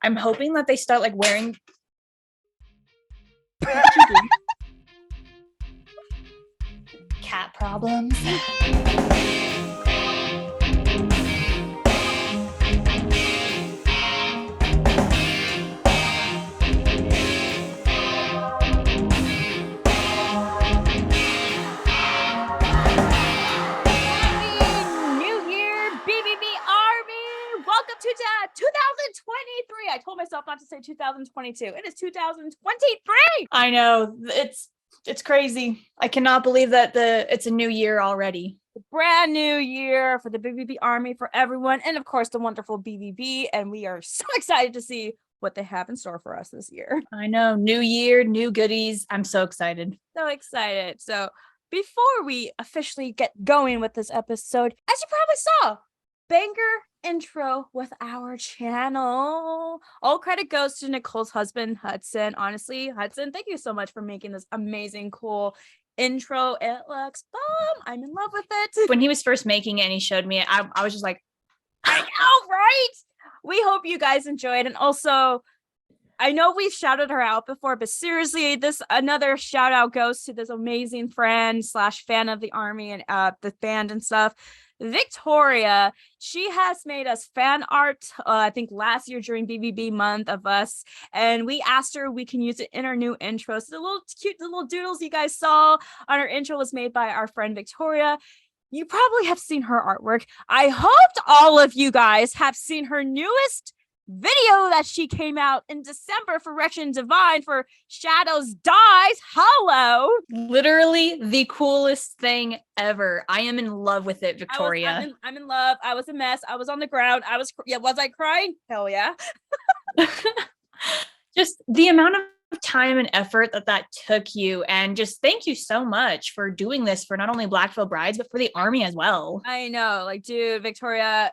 I'm hoping that they start like wearing. Cat problems. Welcome to 2023. I told myself not to say 2022. It is 2023. I know, it's crazy. I cannot believe that it's a new year already. A brand new year for the BVB Army, for everyone, and of course the wonderful BVB. And we are so excited to see what they have in store for us this year. I know, new year, new goodies. I'm so excited. So excited. So before we officially get going with this episode, as you probably saw, banger intro with our channel. All credit goes to Nicole's husband, Hudson. Honestly, Hudson, thank you so much for making this amazing, cool intro. It looks bomb. I'm in love with it. When he was first making it and he showed me it, I was just like, I know, right? We hope you guys enjoyed. And also, I know we've shouted her out before, but seriously, this another shout out goes to this amazing friend / fan of the Army and the band and stuff, Victoria. She has made us fan art, I think last year during BVB month of us, and we asked her we can use it in our new intro. So the little cute little doodles you guys saw on our intro was made by our friend Victoria. You probably have seen her artwork. I hoped all of you guys have seen her newest video that she came out in December for Rection Divine for Shadows Dies Hollow. Literally the coolest thing ever. I am in love with it, Victoria. I'm in love. I was a mess. I was on the ground. Was I crying? Hell yeah. Just the amount of time and effort that took you, and just thank you so much for doing this for not only Blackville Brides but for the Army as well. I know, like, dude, Victoria,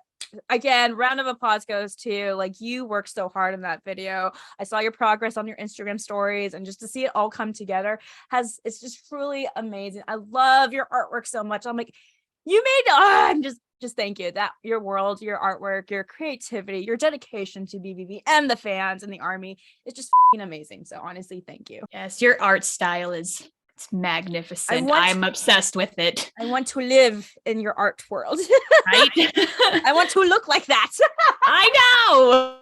again, round of applause goes to, like, you worked so hard in that video. I saw your progress on your Instagram stories, and just to see it all come together it's just truly amazing. I love your artwork so much. I'm like, you made I'm just thank you. That your world, your artwork, your creativity, your dedication to BVB and the fans and the Army is just amazing. So honestly, thank you. Yes, your art style it's magnificent. I'm obsessed with it. I want to live in your art world. Right? I want to look like that. I know.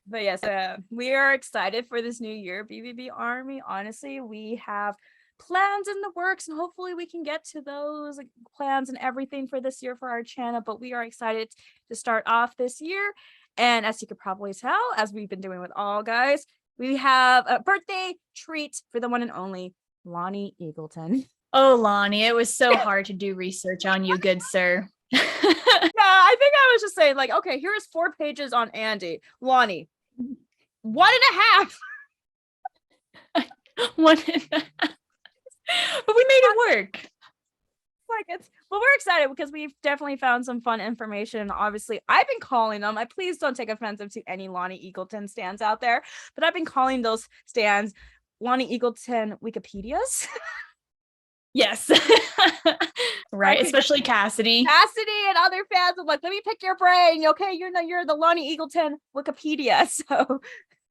But yes, we are excited for this new year, BVB Army. Honestly, we have plans in the works, and hopefully we can get to those plans and everything for this year for our channel. But we are excited to start off this year. And as you could probably tell, as we've been doing with all guys, we have a birthday treat for the one and only Lonny Eagleton. Oh, Lonny, it was so hard to do research on you, good sir. Yeah, I think I was just saying, like, okay, here's 4 pages on Andy. Lonny, 1.5. 1.5. But we made it work. Well, we're excited because we've definitely found some fun information. Obviously, I've been calling them. Please don't take offensive to any Lonny Eagleton stands out there, but I've been calling those stands Lonny Eagleton Wikipedias. Yes. Right, especially Cassidy and other fans. I'm like, let me pick your brain. Okay, you're the Lonny Eagleton Wikipedia. So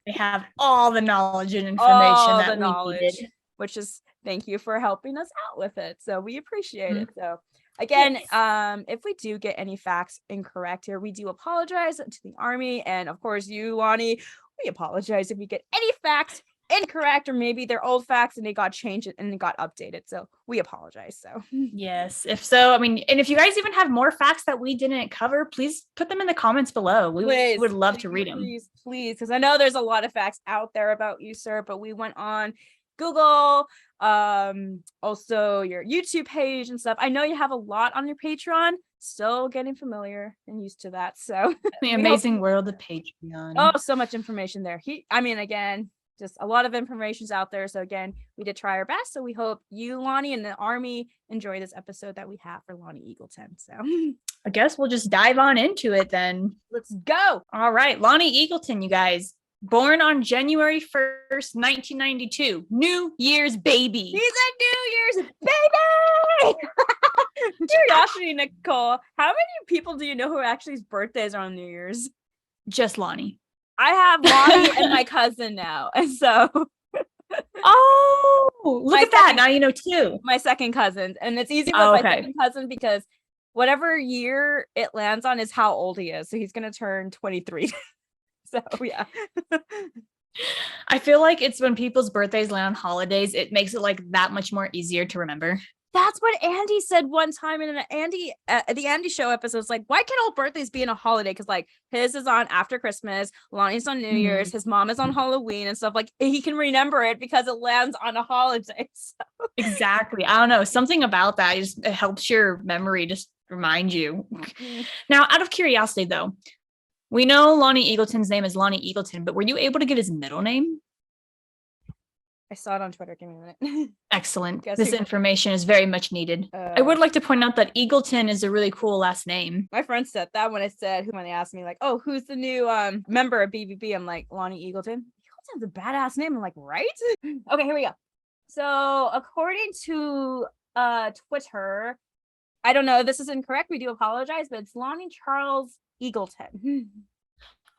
they have all the knowledge and information needed. Which is, thank you for helping us out with it. So we appreciate it. So again, yes. If we do get any facts incorrect here, we do apologize to the Army. And of course, you, Lonny, we apologize if we get any facts incorrect, or maybe they're old facts and they got changed and they got updated. So we apologize. So yes, if so, I mean, and if you guys even have more facts that we didn't cover, please put them in the comments below. We would love to read them. Please, because I know there's a lot of facts out there about you, sir, but we went on Google, also your YouTube page and stuff. I know you have a lot on your Patreon. Still getting familiar and used to that. So the amazing world of Patreon. Oh, so much information there. Again, just a lot of information's out there. So again, we did try our best. So we hope you, Lonny, and the Army enjoy this episode that we have for Lonny Eagleton. So I guess we'll just dive on into it then. Let's go. All right, Lonny Eagleton, you guys. Born on January 1st, 1992. New Year's baby. He's a New Year's baby! Curiosity, Nicole. How many people do you know who actually's birthdays are on New Year's? Just Lonny. I have Lonnie and my cousin now. And so Oh, look at that. Now you know two. My second cousin. And it's easy with my second cousin because whatever year it lands on is how old he is. So he's going to turn 23. So yeah. I feel like it's when people's birthdays land on holidays, it makes it like that much more easier to remember. That's what Andy said one time in the Andy show episode. It's like, why can't all birthdays be in a holiday? Because like his is on after Christmas, Lonnie's on New Year's, his mom is on Halloween and stuff. Like he can remember it because it lands on a holiday. So. Exactly. I don't know. Something about that it helps your memory just remind you. Now, out of curiosity though, we know Lonny Eagleton's name is Lonny Eagleton, but were you able to get his middle name? I saw it on Twitter. Give me a minute. Excellent. This information is very much needed. I would like to point out that Eagleton is a really cool last name. My friend said that when they asked me like, oh, who's the new member of BVB? I'm like, Lonny Eagleton. Eagleton's a badass name. I'm like, right? Okay, here we go. So according to Twitter, I don't know if this is incorrect. We do apologize, but it's Lonny Charles Eagleton.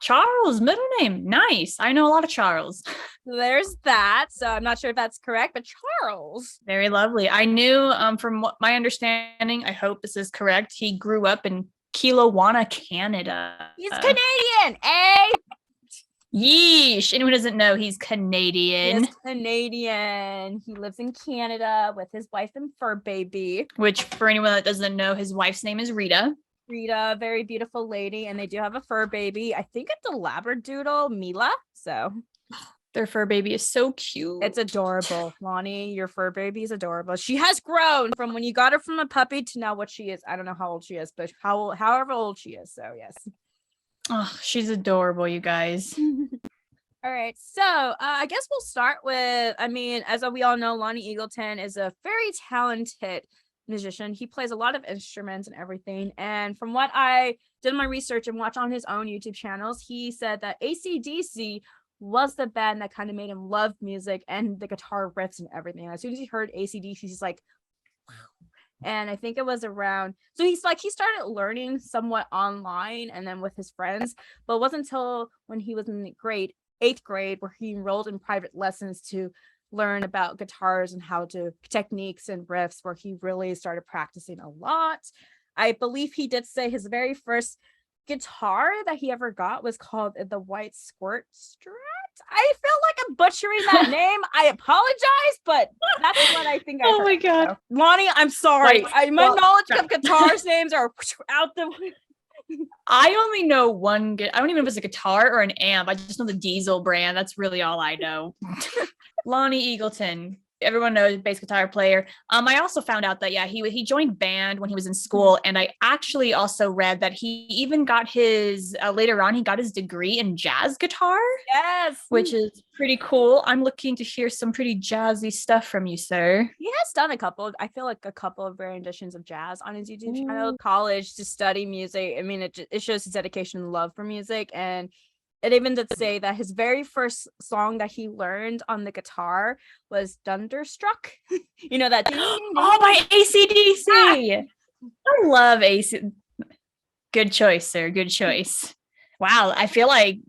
Charles, middle name. Nice. I know a lot of Charles. There's that. So I'm not sure if that's correct, but Charles. Very lovely. I knew from what my understanding, I hope this is correct, he grew up in Kelowna, Canada. He's Canadian, eh? Yeesh. Anyone who doesn't know, he's Canadian. He's Canadian. He lives in Canada with his wife and fur baby. Which, for anyone that doesn't know, his wife's name is Rita. Rita, very beautiful lady, and they do have a fur baby. I think it's a Labradoodle, Mila. So their fur baby is so cute. It's adorable. Lonnie, your fur baby is adorable. She has grown from when you got her from a puppy to now what she is. I don't know how old she is, but however old she is. So yes. Oh, she's adorable, you guys. All right. So I guess we'll start with, as we all know, Lonny Eagleton is a very talented musician. He plays a lot of instruments and everything. And from what I did my research and watch on his own YouTube channels, he said that AC/DC was the band that kind of made him love music and the guitar riffs and everything. As soon as he heard AC/DC, he's like, wow. And I think it was around, so he started learning somewhat online and then with his friends, but it wasn't until when he was in eighth grade where he enrolled in private lessons to learn about guitars and techniques and riffs, where he really started practicing a lot. I believe he did say his very first guitar that he ever got was called the White Squirt Strat. I feel like I'm butchering that name. I apologize, but that's what I think I heard. Oh my god. So, Lonnie, I'm sorry. My knowledge of guitars names are out the I only know one. I don't even know if it's a guitar or an amp. I just know the Diesel brand. That's really all I know. Lonny Eagleton. Everyone knows, bass guitar player. I also found out that he joined band when he was in school, and I actually also read that he even got his later on he got his degree in jazz guitar. Yes, which is pretty cool. I'm looking to hear some pretty jazzy stuff from you, sir. He has done a couple of renditions of jazz on his YouTube channel. College to study music. I mean, it shows his dedication and love for music, and it even did say that his very first song that he learned on the guitar was Thunderstruck. You know that? Oh, by AC/DC. I love AC. Good choice, sir. Good choice. Wow. I feel like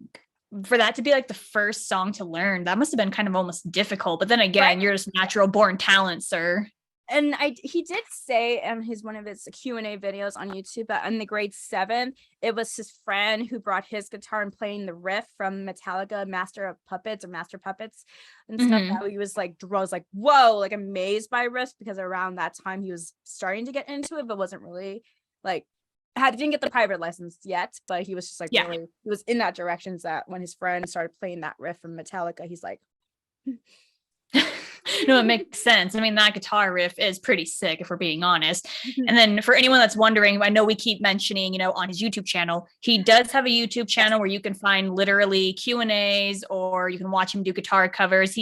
for that to be like the first song to learn, that must have been kind of almost difficult. But then again, You're just natural born talent, sir. And he did say in one of his Q&A videos on YouTube that in the grade 7, it was his friend who brought his guitar and playing the riff from Metallica, Master Puppets and stuff. That he was like, whoa, like amazed by riffs, because around that time he was starting to get into it, but wasn't really like didn't get the private lessons yet. But he was just like really, he was in that direction. That when his friend started playing that riff from Metallica, he's like. No, it makes sense. I mean, that guitar riff is pretty sick, if we're being honest. And then for anyone that's wondering, I know we keep mentioning, on his YouTube channel, he does have a YouTube channel where you can find literally Q&As, or you can watch him do guitar covers.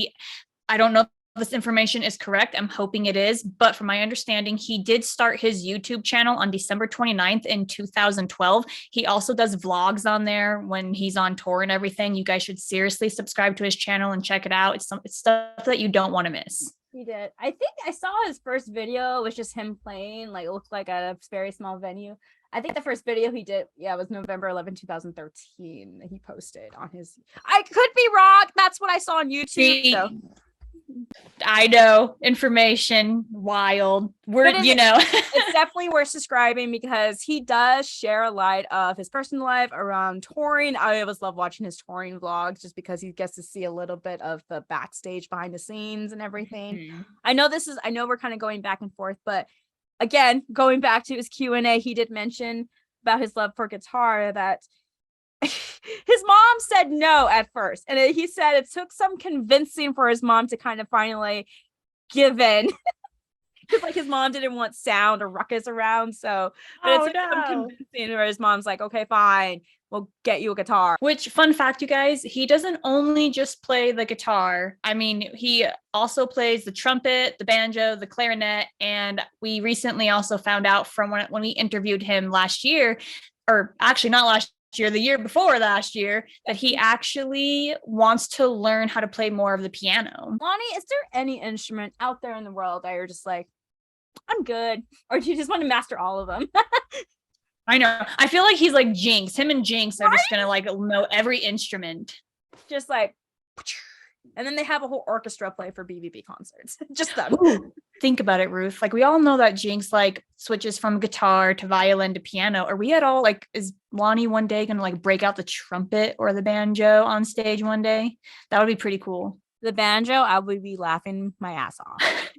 I don't know if this information is correct. I'm hoping it is. But from my understanding, he did start his YouTube channel on December 29th in 2012. He also does vlogs on there when he's on tour and everything. You guys should seriously subscribe to his channel and check it out. It's stuff that you don't want to miss. He did. I think I saw his first video. It was just him playing, like it looked like a very small venue. I think the first video he did, was November 11, 2013. He posted on his. I could be wrong. That's what I saw on YouTube. So. I know, information wild. It's definitely worth subscribing because he does share a lot of his personal life around touring. I always love watching his touring vlogs just because he gets to see a little bit of the backstage behind the scenes and everything. Mm-hmm. I know we're kind of going back and forth, but again, going back to his Q&A, he did mention about his love for guitar that his mom said no at first, and he said it took some convincing for his mom to kind of finally give in. Because like his mom didn't want sound or ruckus around, so but it took some convincing where his mom's like, okay, fine, we'll get you a guitar. Which, fun fact, you guys, he doesn't only just play the guitar. I mean, he also plays the trumpet, the banjo, the clarinet, and we recently also found out from when we interviewed him last year, or actually not last year, the year before last year, that he actually wants to learn how to play more of the piano. Lonny, is there any instrument out there in the world that you're just like, I'm good, or do you just want to master all of them? I know. I feel like he's like Jinx. Him and Jinx are just gonna like know every instrument. Just like, and then they have a whole orchestra play for BVB concerts. Just them. Ooh, think about it, Ruth. Like we all know that Jinx like switches from guitar to violin to piano. Are we at all like, is Lonny one day gonna like break out the trumpet or the banjo on stage one day? That would be pretty cool. The banjo, I would be laughing my ass off.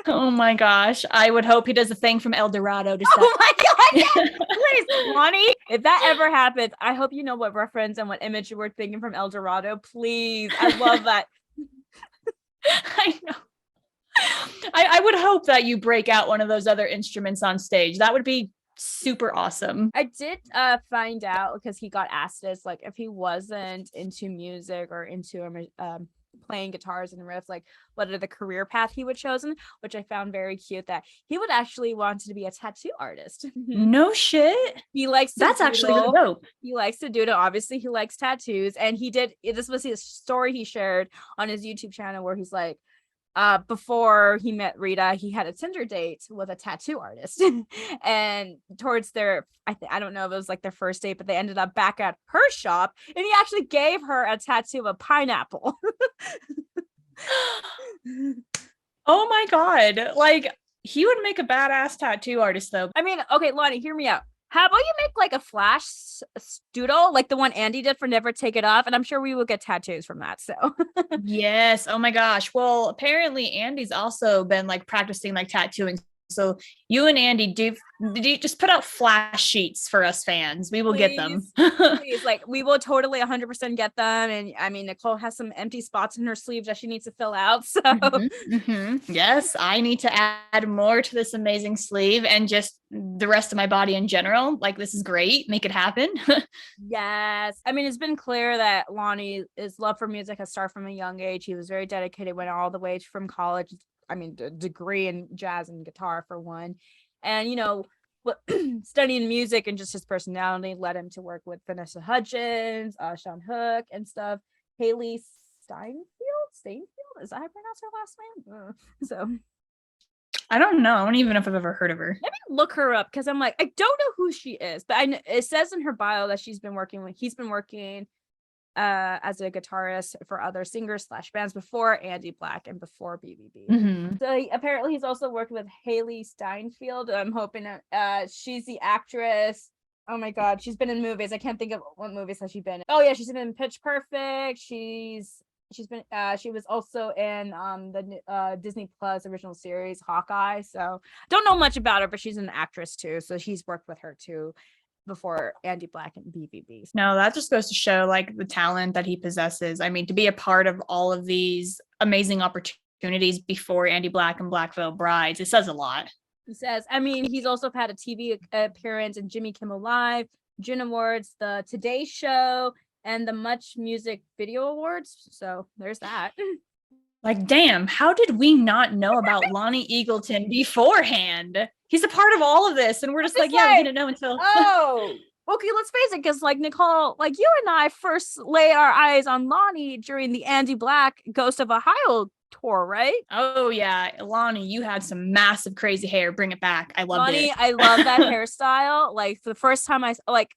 Oh my gosh. I would hope he does a thing from El Dorado. Oh my god, yes! Please, Lonny, if that ever happens, I hope you know what reference and what image you were thinking from El Dorado. Please. I love that. I know. I would hope that you break out one of those other instruments on stage. That would be super awesome. I did find out because he got asked this, like if he wasn't into music or into playing guitars and riffs, like what are the career path he would chosen, which I found very cute, that he would actually want to be a tattoo artist. No shit. He likes to That's doodle. actually really dope. He likes to doodle. Obviously he likes tattoos, and he did, this was his story he shared on his YouTube channel where he's like, before he met Rita, he had a Tinder date with a tattoo artist. And towards their, I don't know if it was like their first date, but they ended up back at her shop, and he actually gave her a tattoo of a pineapple. Oh my god. Like he would make a badass tattoo artist though. I mean, okay, Lonny, hear me out. How about you make like a flash doodle, like the one Andy did for Never Take It Off, and I'm sure we will get tattoos from that. So yes. Oh my gosh. Well, apparently Andy's also been like practicing like tattooing. So you and Andy, did you just put out flash sheets for us fans? We will get them. Please, like we will totally 100% get them. And I mean, Nicole has some empty spots in her sleeves that she needs to fill out. So yes, I need to add more to this amazing sleeve and just the rest of my body in general. Like this is great. Make it happen. Yes. I mean, it's been clear that Lonny's love for music has started from a young age. He was very dedicated, went all the way from college. I mean, a degree in jazz and guitar for one. And, studying music and just his personality led him to work with Vanessa Hudgens, Sean Hook and stuff. Haley Steinfeld? Is that how I pronounce her last name? So I don't know. I don't even know if I've ever heard of her. let me look her up because I'm like, I don't know who she is, but it says in her bio that he's been working as a guitarist for other singers / bands before Andy Black and before BVB. Mm-hmm. So apparently he's also worked with Haley Steinfeld. I'm hoping she's the actress. Oh my god, she's been in movies. I can't think of what movies has she been in. Oh yeah, she's been in Pitch Perfect. She was also in the Disney Plus original series Hawkeye. So don't know much about her, but she's an actress too. So he's worked with her too before Andy Black and BVB. No, that just goes to show like the talent that he possesses. I mean, to be a part of all of these amazing opportunities before Andy Black and Black Veil Brides, it says a lot. He says, I mean, he's also had a TV appearance in Jimmy Kimmel Live, June Awards, the Today Show, and the Much Music Video Awards. So there's that. Like, damn, how did we not know about Lonny Eagleton beforehand? He's a part of all of this, and we're just like, yeah, we didn't know until. Oh, okay, let's face it, because like Nicole, like you and I first lay our eyes on Lonny during the Andy Black Ghost of Ohio tour, right? Oh yeah, Lonny, you had some massive crazy hair. Bring it back. I loved Lonny, it. I love that hairstyle. Like the first time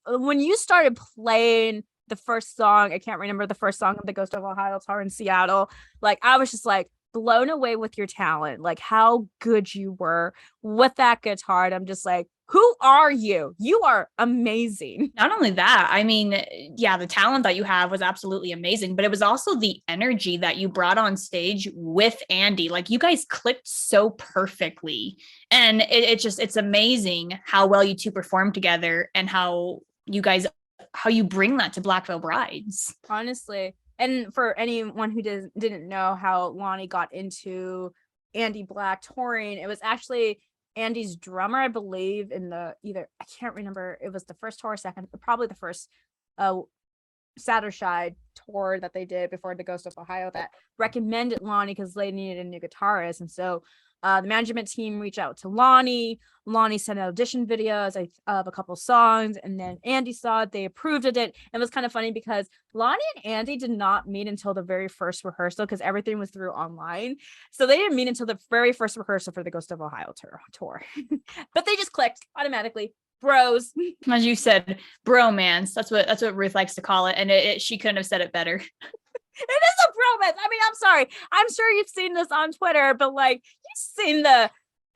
when you started playing the first song, I can't remember the first song of the Ghost of Ohio tour in Seattle. Like I was just like blown away with your talent, like how good you were with that guitar. And I'm just like, who are you? You are amazing. Not only that, I mean, yeah, the talent that you have was absolutely amazing, but it was also the energy that you brought on stage with Andy. Like you guys clicked so perfectly. And it's amazing how well you two perform together and how you bring that to Black Veil Brides. Honestly. And for anyone who didn't know how Lonny got into Andy Black touring, it was actually Andy's drummer, I believe, in I can't remember, it was the first tour or second, probably the first Sattershide tour that they did before the Ghost of Ohio, that recommended Lonny because they needed a new guitarist. And so the management team reached out to Lonny. Lonny sent out audition videos of a couple songs, and then Andy saw it. They approved of it. And it was kind of funny because Lonny and Andy did not meet until the very first rehearsal because everything was through online. So they didn't meet until the very first rehearsal for the Ghost of Ohio tour. But they just clicked automatically. Bros. As you said, bromance. That's what Ruth likes to call it. And she couldn't have said it better. It is a bromance. I mean, I'm sorry. I'm sure you've seen this on Twitter, but like you've seen the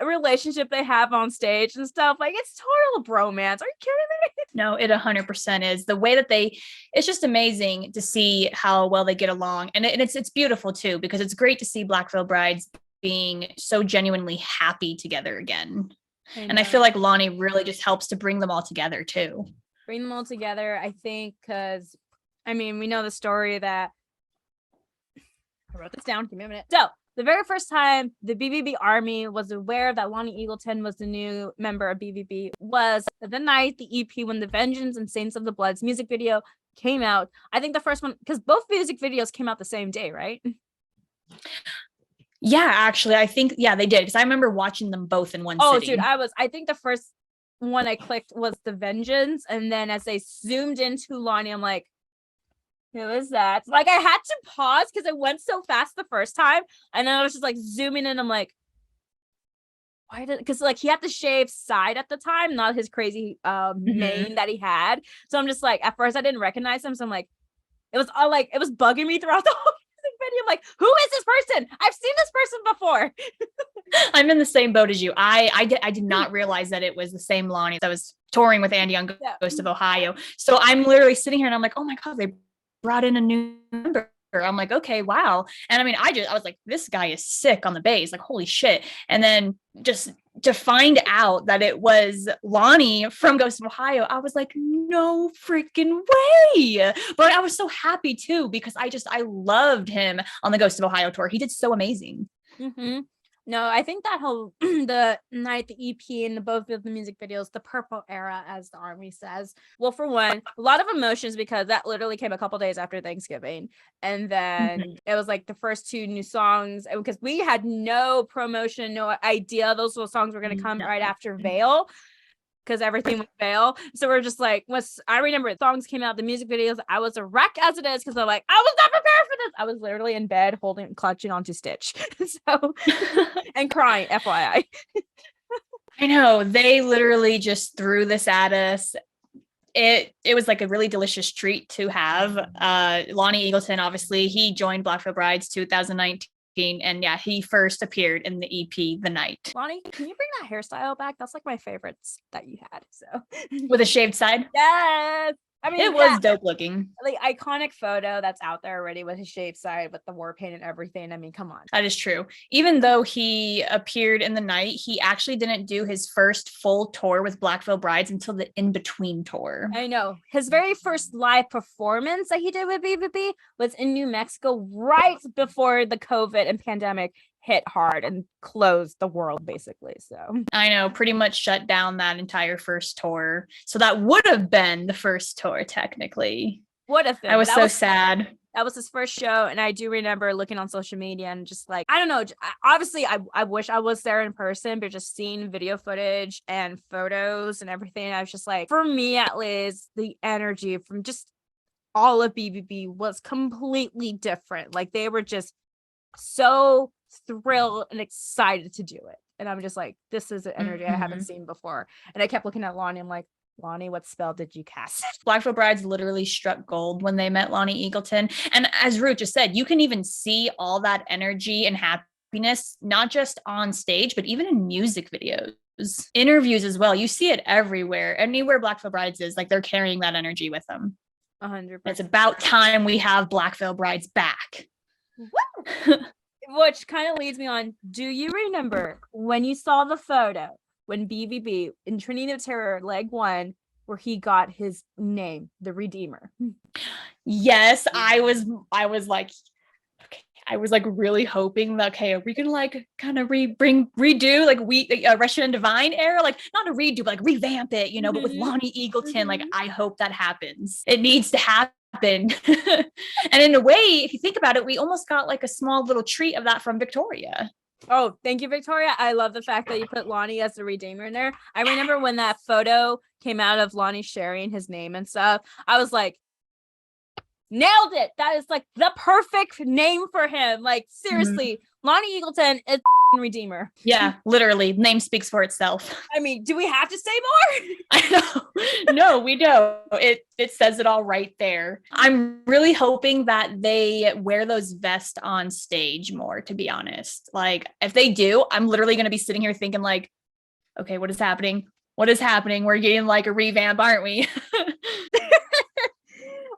relationship they have on stage and stuff. Like it's total bromance. Are you kidding me? No, it 100% is. The way that it's just amazing to see how well they get along. And it's beautiful too, because it's great to see Black Veil Brides being so genuinely happy together again. And I feel like Lonny really just helps to bring them all together too. Bring them all together, I think, because I mean, we know the story that I wrote this down. Give me a minute. So the very first time the BVB Army was aware that Lonny Eagleton was the new member of BVB was the night the EP when The Vengeance and Saints of the Blood's music video came out. I think the first one, because both music videos came out the same day, right? Yeah, actually, I think, yeah, they did. Because I remember watching them both in one sitting. Dude, I think the first one I clicked was The Vengeance. And then as they zoomed into Lonny, I'm like, who is that? Like I had to pause because it went so fast the first time. And then I was just like zooming in. I'm like, because like he had the shaved side at the time, not his crazy mane that he had. So I'm just like, at first I didn't recognize him. So I'm like, it was bugging me throughout the whole video. I'm like, who is this person? I've seen this person before. I'm in the same boat as you. I did not realize that it was the same Lonny that was touring with Andy on Ghost of Ohio. So I'm literally sitting here and I'm like, oh my God, they brought in a new member. I'm like, okay, wow. And I mean, I was like, this guy is sick on the bass, like, holy shit. And then just to find out that it was Lonny from Ghost of Ohio, I was like, no freaking way. But I was so happy too, because I loved him on the Ghost of Ohio tour. He did so amazing. Mm-hmm. No, I think that whole the night, the EP, and both of the music videos, the purple era, as the Army says. Well, for one, a lot of emotions because that literally came a couple days after Thanksgiving, and then it was like the first two new songs because we had no promotion, no idea those songs were going to come right after Veil. Because everything was Veil. So we're just like, I remember songs came out, the music videos, I was a wreck as it is because I'm like, I was not prepared for this. I was literally in bed clutching onto Stitch. So and crying, FYI. I know. They literally just threw this at us. It was like a really delicious treat to have. Lonny Eagleton, obviously, he joined Black Veil Brides 2019. And yeah, he first appeared in the EP The Night. Lonny, can you bring that hairstyle back? That's like my favorites that you had. So with a shaved side? Yes. I mean, it was dope looking. Like iconic photo that's out there already with his shaved side, with the war paint and everything. I mean, come on. That is true. Even though he appeared in The Night, he actually didn't do his first full tour with Black Veil Brides until the in-between tour. I know. His very first live performance that he did with BVB was in New Mexico right before the COVID and pandemic hit hard and closed the world, basically. So I know, pretty much shut down that entire first tour. So that would have been the first tour, technically. Would have been. I was so sad. That was his first show, and I do remember looking on social media and just like, I don't know, obviously I wish I was there in person, but just seeing video footage and photos and everything, I was just like, for me at least, the energy from just all of BVB was completely different. Like they were just so thrilled and excited to do it. And I'm just like, this is an energy I haven't seen before. And I kept looking at Lonny. I'm like, Lonny, what spell did you cast? Black Veil Brides literally struck gold when they met Lonny Eagleton. And as Ruth just said, you can even see all that energy and happiness, not just on stage, but even in music videos, interviews as well. You see it everywhere. Anywhere Black Veil Brides is, like, they're carrying that energy with them. 100%. It's about time we have Black Veil Brides back. Which kind of leads me on. Do you remember when you saw the photo when BVB in Trinity of Terror Leg 1, where he got his name, the Redeemer? Yes, I was like, okay, I was like really hoping that, okay, are we gonna like kind of redo like Russian and Divine era, like not a redo, but like revamp it, you know, but with Lonny Eagleton, like I hope that happens. It needs to happen. And in a way, if you think about it, we almost got like a small little treat of that from Victoria. Oh, thank you, Victoria. I love the fact that you put Lonny as the Redeemer in there. I remember when that photo came out of Lonny sharing his name and stuff, I was like, nailed it. That is like the perfect name for him. Like, seriously, Lonny Eagleton is Redeemer. Yeah, literally. Name speaks for itself. I mean, do we have to say more? I know. No, we don't. It says it all right there. I'm really hoping that they wear those vests on stage more, to be honest. Like, if they do, I'm literally going to be sitting here thinking like, okay, what is happening? What is happening? We're getting like a revamp, aren't we?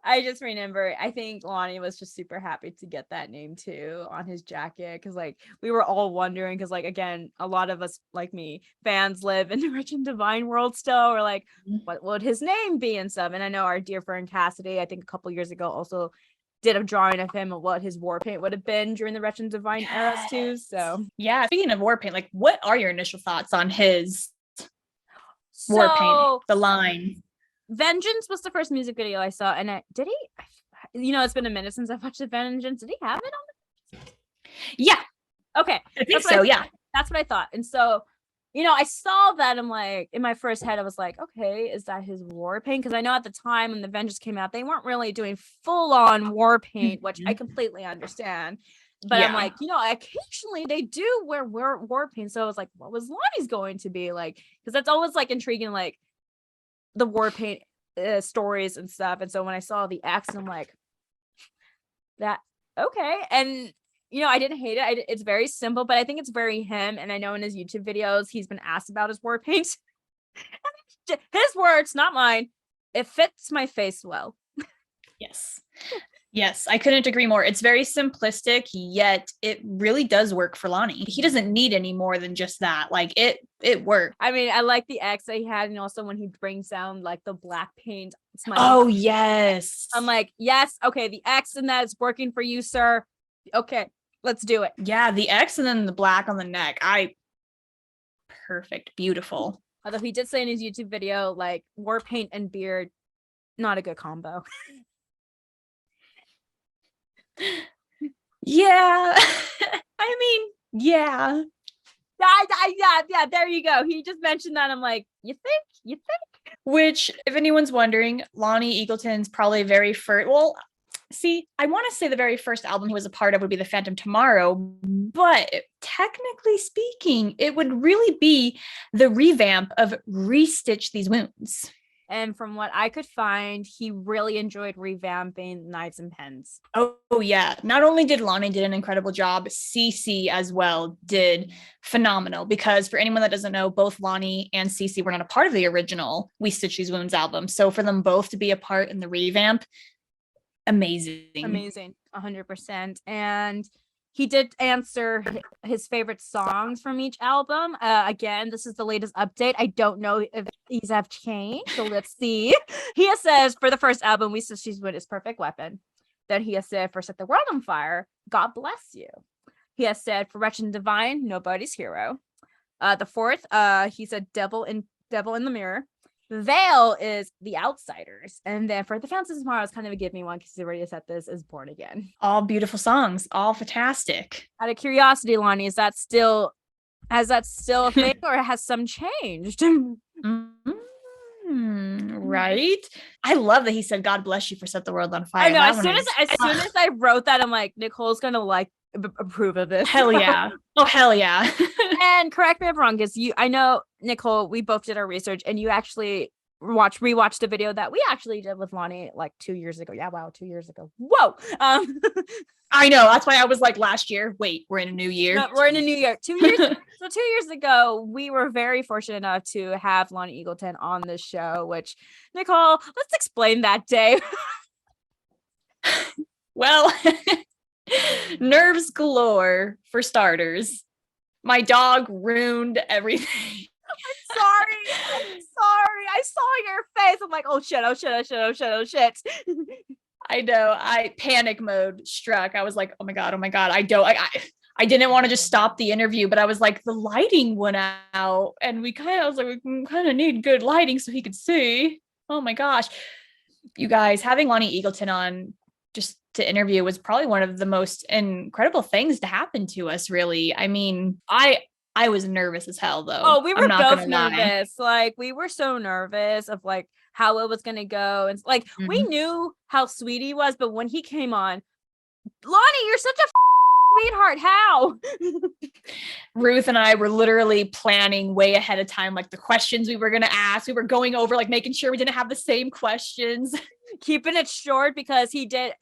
I just remember, I think Lonny was just super happy to get that name too on his jacket, because like we were all wondering, because like, again, a lot of us, like me, fans live in the Rich and Divine world still. We're like, what would his name be and stuff? And I know our dear friend Cassidy, I think a couple years ago, also did a drawing of him of what his war paint would have been during the Rich and Divine eras too. So yeah, speaking of war paint, like what are your initial thoughts on his war paint, the line? Vengeance was the first music video I saw, and did he? You know, it's been a minute since I've watched the Vengeance. Did he have it on? Yeah. Okay. I think so. Yeah. That's what I thought. And so, you know, I saw that. I'm like, in my first head, I was like, okay, is that his war paint? Because I know at the time when the Vengeance came out, they weren't really doing full on war paint, which I completely understand. But I'm like, you know, occasionally they do wear war paint. So I was like, what was Lonnie's going to be like? Because that's always like intriguing, like the war paint stories and stuff. And so when I saw the X, I'm like, that okay. And you know, I didn't hate it. It's very simple, but I think it's very him. And I know in his YouTube videos he's been asked about his war paint. His words, not mine. It fits my face well. Yes, I couldn't agree more. It's very simplistic, yet it really does work for Lonny. He doesn't need any more than just that. Like it worked. I mean, I like the X that he had, and also when he brings down like the black paint. Oh yes. I'm like, yes, okay, the X and that is working for you, sir. Okay, let's do it. Yeah, the X and then the black on the neck. Perfect, beautiful. Although he did say in his YouTube video, like war paint and beard, not a good combo. Yeah. I mean, yeah. Yeah, there you go. He just mentioned that. I'm like, you think? Which, if anyone's wondering, Lonny Eagleton's probably very first. Well, see, I want to say the very first album he was a part of would be The Phantom Tomorrow, but technically speaking, it would really be the revamp of Restitch These Wounds. And from what I could find, he really enjoyed revamping Knives and Pens. Oh yeah. Not only did Lonny did an incredible job, CC as well did phenomenal, because for anyone that doesn't know, both Lonny and CC were not a part of the original We Stitch These Wounds album. So for them both to be a part in the revamp, amazing. 100%. And he did answer his favorite songs from each album. Again, this is the latest update. I don't know if these have changed, so let's see. He has said for the first album, We Stitch These Wounds is Perfect Weapon. Then he has said for Set the World on Fire, God Bless You. He has said for Wretched and Divine, Nobody's Hero. The fourth, he said Devil in the Mirror. Veil is The Outsiders. And then for The Fountains of Tomorrow, it's kind of a give me one because he already said this is Born Again. All beautiful songs, all fantastic. Out of curiosity, Lonny, has that still a thing or has some changed? Right? I love that he said God bless you for Set the World on Fire. I know, as soon as I wrote that, I'm like, Nicole's gonna like approve of this. Hell yeah. Oh, hell yeah. And correct me if I'm wrong, because I know, Nicole, we both did our research, and you actually rewatched the video that we actually did with Lonnie like 2 years ago. Yeah, wow, 2 years ago. Whoa. I know. That's why I was like last year. Wait, we're in a new year. No, we're in a new year. 2 years. So 2 years ago, we were very fortunate enough to have Lonny Eagleton on this show, which, Nicole, let's explain that day. Well, nerves galore for starters. My dog ruined everything. I'm sorry. I saw your face. I'm like, oh shit. I know. Panic mode struck. I was like, oh my God. I didn't want to just stop the interview, but I was like, the lighting went out, and we kind of need good lighting so he could see. Oh my gosh. You guys, having Lonny Eagleton on just to interview was probably one of the most incredible things to happen to us, really. I mean, I was nervous as hell, though. Oh, we were both nervous. Like, we were so nervous of like how it was gonna go, and like we knew how sweet he was, but when he came on, Lonnie, you're such a sweetheart. How? Ruth and I were literally planning way ahead of time, like the questions we were gonna ask. We were going over, like making sure we didn't have the same questions. Keeping it short, because he did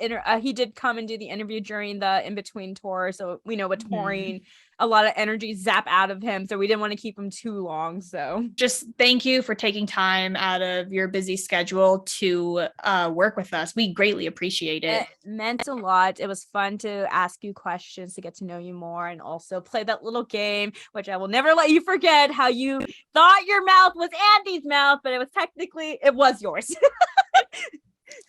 come and do the interview during the in-between tour, so we know with touring, a lot of energy zap out of him, so we didn't want to keep him too long. So just thank you for taking time out of your busy schedule to work with us. We greatly appreciate it. It meant a lot. It was fun to ask you questions, to get to know you more, and also play that little game, which I will never let you forget, how you thought your mouth was Andy's mouth, but it was yours.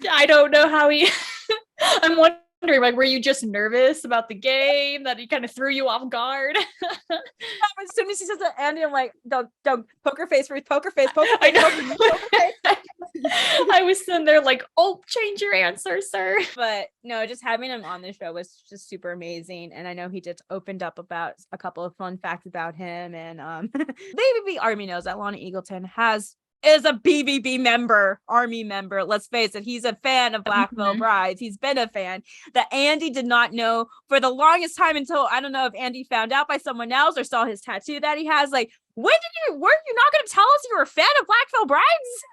I don't know how I'm wondering, like, were you just nervous about the game that he kind of threw you off guard? As soon as he says that, Andy, I'm like, don't, poker face, Ruth, poker face. I know. Poker face. I was sitting there like, oh, change your answer, sir. But no, just having him on the show was just super amazing. And I know he just opened up about a couple of fun facts about him. And BBB Army knows that Lonny Eagleton is a BBB member, Army member. Let's face it, he's a fan of Black Veil Brides. He's been a fan that Andy did not know for the longest time, until I don't know if Andy found out by someone else or saw his tattoo that he has. Like, weren't you not going to tell us you were a fan of Black Veil Brides?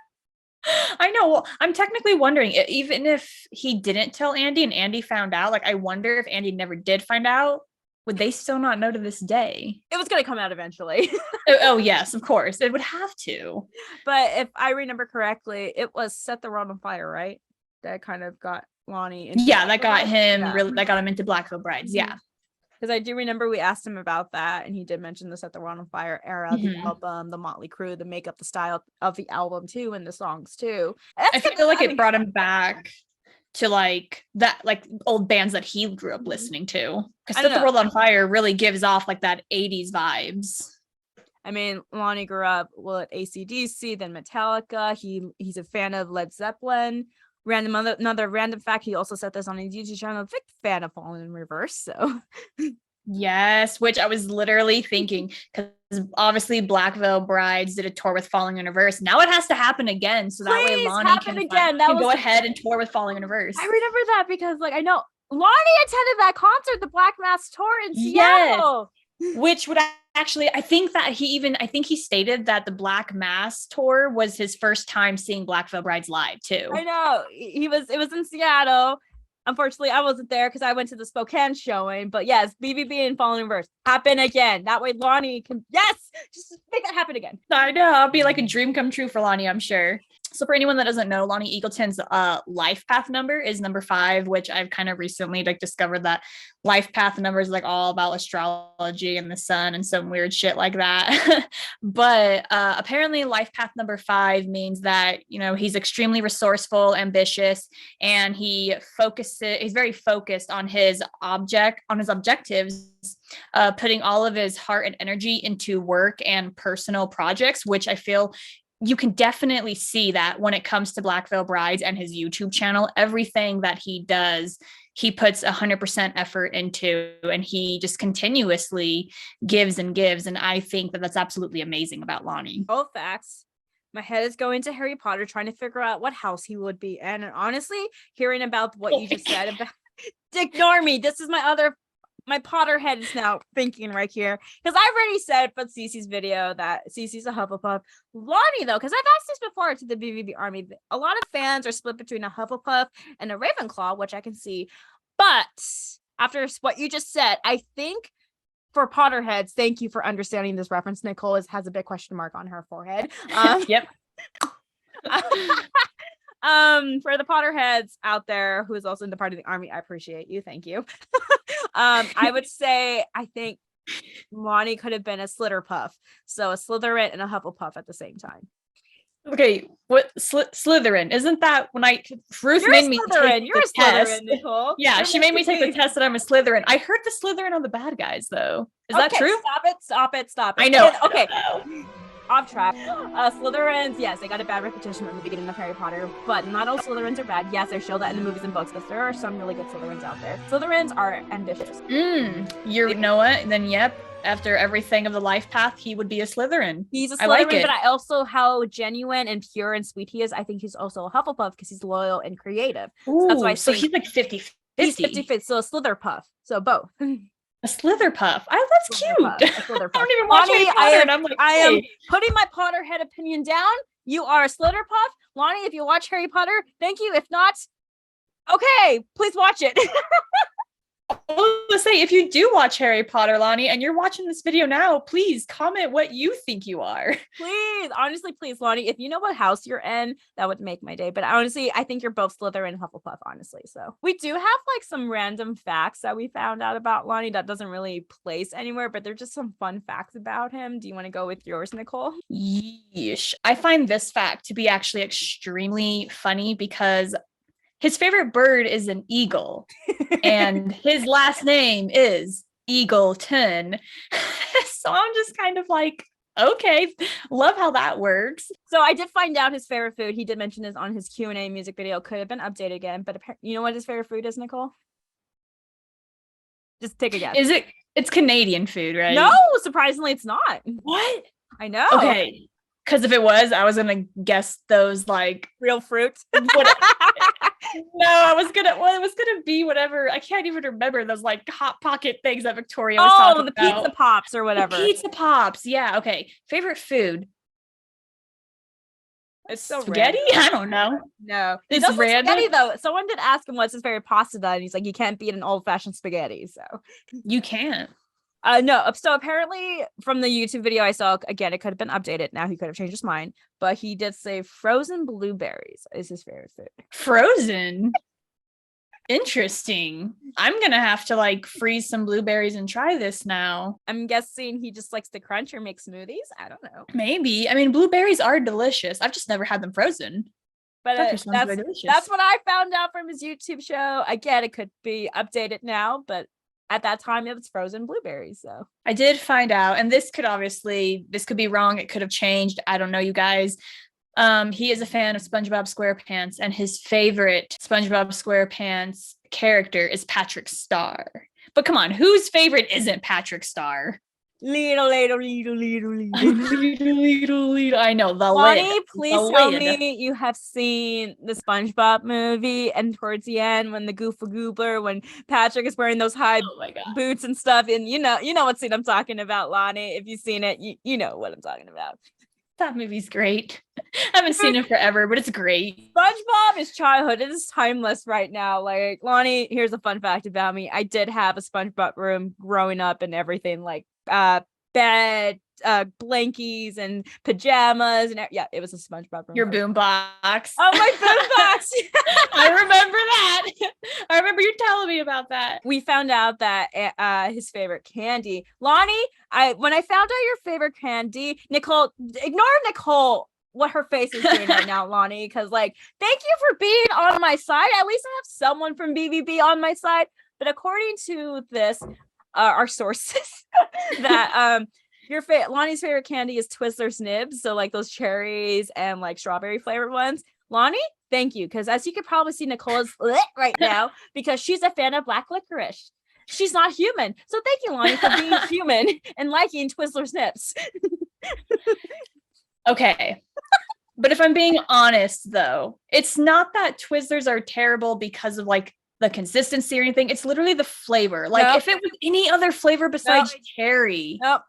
I know. Well, I'm technically wondering, even if he didn't tell Andy and Andy found out, like, I wonder if Andy never did find out, would they still not know to this day? It was going to come out eventually. Oh, yes, of course. It would have to. But if I remember correctly, it was Set the World on Fire, right? That kind of got Lonnie. That got him into Black Veil Brides. Yeah. Because I do remember we asked him about that, and he did mention the Set the World on Fire era, the album, the Motley Crue, the makeup, the style of the album too, and the songs too. I feel like it brought him back to like that, like old bands that he grew up listening to, because Set the World on Fire really gives off like that 80s vibes. I mean, Lonnie grew up at AC/DC, then Metallica. He's a fan of Led Zeppelin. Another random fact, he also said this on his YouTube channel, big fan of Falling in Reverse. So yes, which I was literally thinking, because obviously Black Veil Brides did a tour with Falling in Reverse. Now it has to happen again, so that way Lonnie can go ahead and tour with Falling in Reverse. I remember that because, like, I know Lonnie attended that concert, the Black Mass tour in Seattle. Yes. Which would actually, I think he stated that the Black Mass tour was his first time seeing Black Veil Brides live too. I know. It was in Seattle. Unfortunately, I wasn't there because I went to the Spokane showing. But yes, BBB and Falling in Reverse happen again. That way Lonnie can, just make that happen again. I know. It'll be like a dream come true for Lonnie, I'm sure. So for anyone that doesn't know, Lonny Eagleton's life path number is number 5, which I've kind of recently discovered that life path numbers like all about astrology and the sun and some weird shit like that. But apparently life path number 5 means that, he's extremely resourceful, ambitious, and he's very focused on his objectives, putting all of his heart and energy into work and personal projects, which I feel you can definitely see that when it comes to Black Veil Brides and his YouTube channel. Everything that he does, he puts 100% effort into, and he just continuously gives and gives. And I think that that's absolutely amazing about Lonnie. All facts. My head is going to Harry Potter, trying to figure out what house he would be. And honestly, hearing about what you just said about, ignore me. This is my other my Potterhead is now thinking right here, because I've already said for Cece's video that Cece's a Hufflepuff. Lonnie, though, because I've asked this before to the BVB Army, a lot of fans are split between a Hufflepuff and a Ravenclaw, which I can see. But after what you just said, I think for Potterheads, thank you for understanding this reference. Nicole has a big question mark on her forehead. Yep. For the Potterheads out there who is also in the part of the Army, I appreciate you. Thank you. I would say I think Lonnie could have been a Slitterpuff, so a Slytherin and a Hufflepuff at the same time. Okay, what Slytherin? Isn't that when Ruth made me take You're the a Slytherin, test? Nicole. Yeah, You're she made me take the basically- test that I'm a Slytherin. I heard the Slytherin on the bad guys, though. Is that true? Stop it. I know. And, okay. Off track. Slytherins, yes, they got a bad reputation in the beginning of Harry Potter, but not all Slytherins are bad. Yes, they show that in the movies and books, but there are some really good Slytherins out there. Slytherins are ambitious. You know what? Then yep. After everything of the life path, he would be a Slytherin. He's a Slytherin, I like it. but I also how genuine and pure and sweet he is. I think he's also a Hufflepuff because he's loyal and creative. Ooh, that's why I so think he's like 50-50. he's 50-50, so a Slitherpuff. So both. A Slitherpuff. That's cute. A Slitherpuff. I don't even watch Lonnie, Harry Potter, and I'm like, I am hey. putting my Potterhead opinion down. You are a Slitherpuff. Lonnie, if you watch Harry Potter, thank you. If not, okay, please watch it. I was gonna say, if you do watch Harry Potter, Lonnie, and you're watching this video now, please comment what you think you are. Please, honestly, please, Lonnie, if you know what house you're in, that would make my day. But honestly, I think you're both Slytherin and Hufflepuff, honestly. So we do have like some random facts that we found out about Lonnie that doesn't really place anywhere, but they're just some fun facts about him. Do you want to go with yours, Nicole? Yeesh. I find this fact to be actually extremely funny because his favorite bird is an eagle, and his last name is Eagleton. So I'm just kind of like, okay, love how that works. So I did find out his favorite food. He did mention this on his Q&A music video. Could have been updated again, but you know what his favorite food is, Nicole? Just take a guess. It's Canadian food, right? No, surprisingly, it's not. What? I know. Okay. Because if it was, I was gonna guess those like Real fruit. No, it was gonna be whatever. I can't even remember those like hot pocket things that Victoria was talking about. Pizza pops or whatever. The pizza pops. Yeah. Okay. Favorite food. It's so spaghetti. random. I don't know. No, It's random. spaghetti though. Someone did ask him what's his favorite pasta, and he's like, you can't beat an old fashioned spaghetti. So You can't. no. So apparently, from the YouTube video I saw, again, it could have been updated. Now he could have changed his mind, but he did say frozen blueberries is his favorite food. Frozen. Interesting. I'm gonna have to like freeze some blueberries and try this now. I'm guessing he just likes to crunch or make smoothies. I don't know, Maybe. I mean, blueberries are delicious. I've just never had them frozen. but That just sounds very delicious. that's what I found out from his YouTube show. Again, it could be updated now, but at that time it was frozen blueberries. So I did find out, and this could be wrong. It could have changed. I don't know, you guys. He is a fan of SpongeBob SquarePants, and his favorite SpongeBob SquarePants character is Patrick Star. But come on, whose favorite isn't Patrick Star? Little. I know, the Lonnie, lid. please The tell lid. me you have seen the SpongeBob movie, and towards the end when the Goofa Goobler, when Patrick is wearing those high Oh my god. boots and stuff, and you know what scene I'm talking about, Lonnie. If you've seen it, you know what I'm talking about. That movie's great. I haven't seen it forever, but it's great. SpongeBob is childhood. It is timeless right now. Like, Lonnie, here's a fun fact about me. I did have a SpongeBob room growing up and everything, like bed, blankies and pajamas, and yeah, it was a SpongeBob room. Your boombox. Oh, my boombox. I remember that. I remember you telling me about that. We found out that his favorite candy, Lonnie. When I found out your favorite candy, Nicole, ignore Nicole. What her face is doing right now, Lonnie, because like, thank you for being on my side. At least I have someone from BVB on my side. But according to this, our sources, that Lonnie's favorite candy is Twizzlers nibs, so like those cherries and like strawberry flavored ones. Lonnie, thank you, because as you could probably see, Nicole is lit right now because she's a fan of black licorice. She's not human, so thank you, Lonnie, for being human and liking Twizzlers nibs. Okay. But if I'm being honest, though, it's not that Twizzlers are terrible because of like the consistency or anything. It's literally the flavor. Like Nope. if it was any other flavor besides cherry, Nope.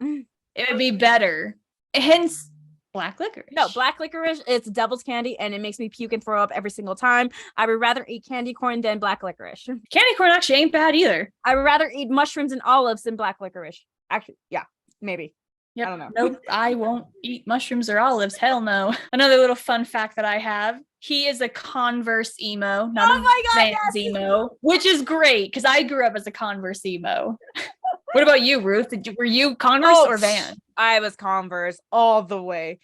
it would be better. Hence black licorice. No, black licorice, it's devil's candy and it makes me puke and throw up every single time. I would rather eat candy corn than black licorice. Candy corn actually ain't bad either. I would rather eat mushrooms and olives than black licorice. Actually, yeah, maybe. Yep. I don't know. Nope, I won't eat mushrooms or olives. Hell no. Another little fun fact that I have, he is a Converse emo, not a Vans emo, which is great because I grew up as a Converse emo. What about you, Ruth? Were you Converse or Vans? I was Converse all the way.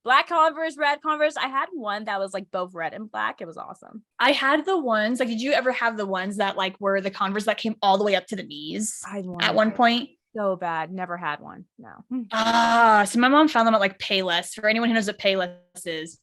Black Converse, red Converse. I had one that was like both red and black. It was awesome. I had the ones, like, did you ever have the ones that like were the Converse that came all the way up to the knees at one point? So bad. Never had one. No. So my mom found them at like Payless. For anyone who knows what Payless is.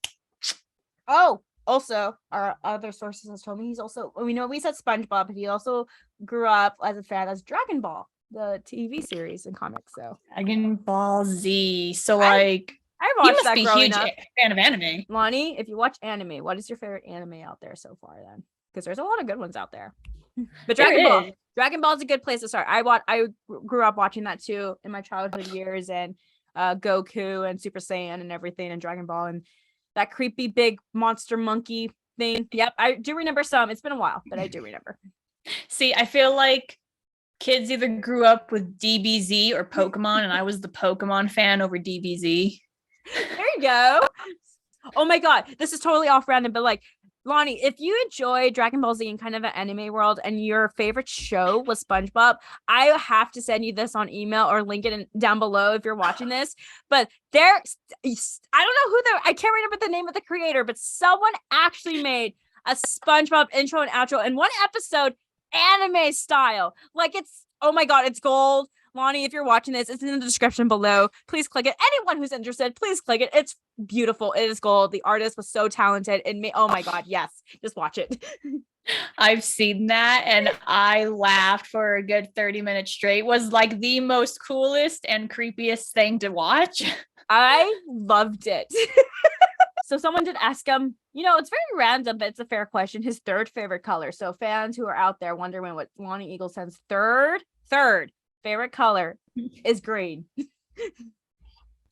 Oh, also, our other sources has told me he's also, we know we said SpongeBob, but he also grew up as a fan of Dragon Ball, the TV series and comics. So Dragon Ball Z. So like, I watched you must that be a growing huge up. fan of anime. Lonnie, if you watch anime, what is your favorite anime out there so far then? Because there's a lot of good ones out there. But Dragon Ball is a good place to start. I grew up watching that too in my childhood years, and Goku and Super Saiyan and everything, and Dragon Ball and that creepy big monster monkey thing. Yep, I do remember some. It's been a while, but I do remember. See, I feel like kids either grew up with DBZ or Pokemon, and I was the Pokemon fan over DBZ. There you go. Oh my god, this is totally off random, but like, Lonnie, if you enjoy Dragon Ball Z in kind of an anime world and your favorite show was SpongeBob, I have to send you this on email or link it down below if you're watching this. But I don't know I can't remember the name of the creator, but someone actually made a SpongeBob intro and outro in one episode, anime style. Like oh my god, it's gold. Lonnie, if you're watching this, it's in the description below. Please click it. Anyone who's interested, please click it. It's beautiful. It is gold. The artist was so talented. And oh my god, yes, just watch it. I've seen that and I laughed for a good 30 minutes straight. It was like the most coolest and creepiest thing to watch. I loved it. So someone did ask him, it's very random, but it's a fair question, his third favorite color. So fans who are out there wondering what Lonny Eagleton's third favorite color is green.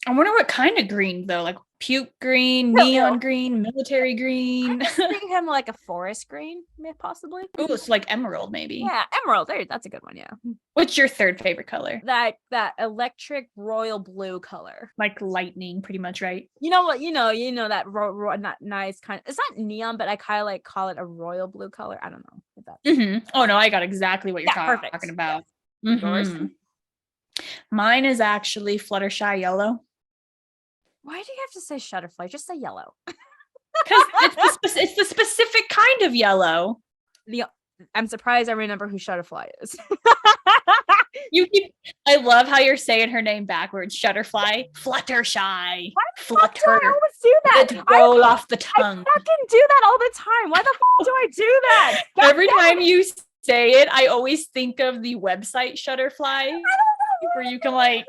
I wonder what kind of green though, like puke green, neon green, military green. I think him like a forest green, possibly. Oh, it's like emerald, maybe. Yeah, emerald. That's a good one. Yeah. What's your third favorite color? That electric royal blue color, like lightning, pretty much, right? You know what? That not nice kind of. It's not neon, but I kind of like call it a royal blue color. I don't know if that's. Oh no, I got exactly what you're talking about. Mm-hmm. Mine is actually Fluttershy yellow. Why do you have to say Shutterfly? Just say yellow. Because it's the specific kind of yellow. I'm surprised I remember who Shutterfly is. I love how you're saying her name backwards. Shutterfly. Fluttershy. Flutter. I always do that. Roll off the tongue. I fucking do that all the time. Why the do I do that? Every time you say it, I always think of the website Shutterfly. Where you can like...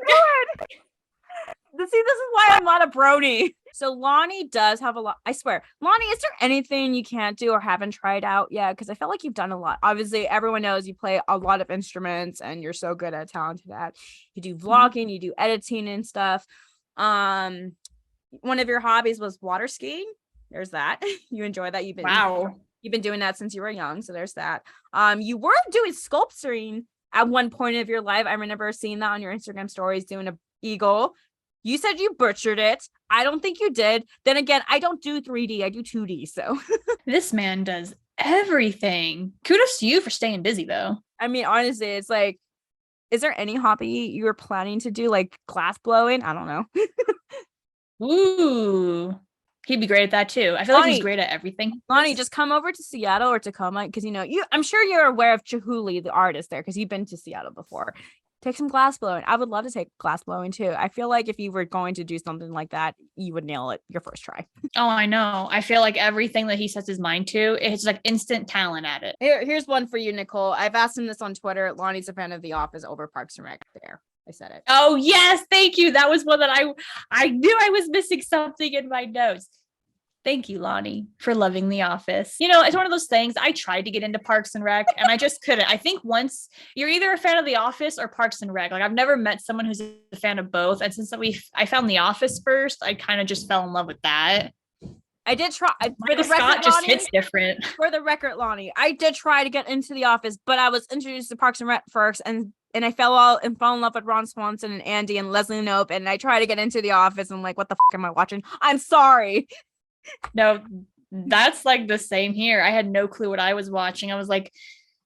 See, this is why I'm not a brony. So Lonnie does have a lot. I swear, Lonnie, is there anything you can't do or haven't tried out yet? Because I feel like you've done a lot. Obviously, everyone knows you play a lot of instruments and you're so good at talented at. You do vlogging, you do editing and stuff. One of your hobbies was water skiing. There's that. You enjoy that. You've been doing that since you were young. So there's that. You were doing sculpturing at one point of your life. I remember seeing that on your Instagram stories, doing an eagle. You said you butchered it. I don't think you did. Then again, I don't do 3D. I do 2D. So this man does everything. Kudos to you for staying busy, though. I mean, honestly, it's like, is there any hobby you were planning to do, like glass blowing? I don't know. Ooh, he'd be great at that too. I feel like he's great at everything. Lonnie, just come over to Seattle or Tacoma, because I'm sure you're aware of Chihuly, the artist there, because you've been to Seattle before. Take some glass blowing. I would love to take glass blowing too. I feel like if you were going to do something like that, you would nail it your first try. Oh, I know. I feel like everything that he sets his mind to, it's like instant talent at it. Here's one for you, Nicole. I've asked him this on Twitter. Lonnie's a fan of The Office over Parks and Rec. There, I said it. Oh yes, thank you. That was one that I knew I was missing something in my notes. Thank you, Lonnie, for loving The Office. You know, it's one of those things. I tried to get into Parks and Rec and I just couldn't. I think once you're either a fan of The Office or Parks and Rec. Like I've never met someone who's a fan of both. And since I found The Office first, I kind of just fell in love with that. I did try for Michael the record, Scott just Lonnie, hits different. For the record, Lonnie, I did try to get into The Office, but I was introduced to Parks and Rec first, and I fell in love with Ron Swanson and Andy and Leslie Knope, and I tried to get into The Office, and like, what the fuck am I watching? I'm sorry. No, that's like the same here. I had no clue what I was watching. I was like,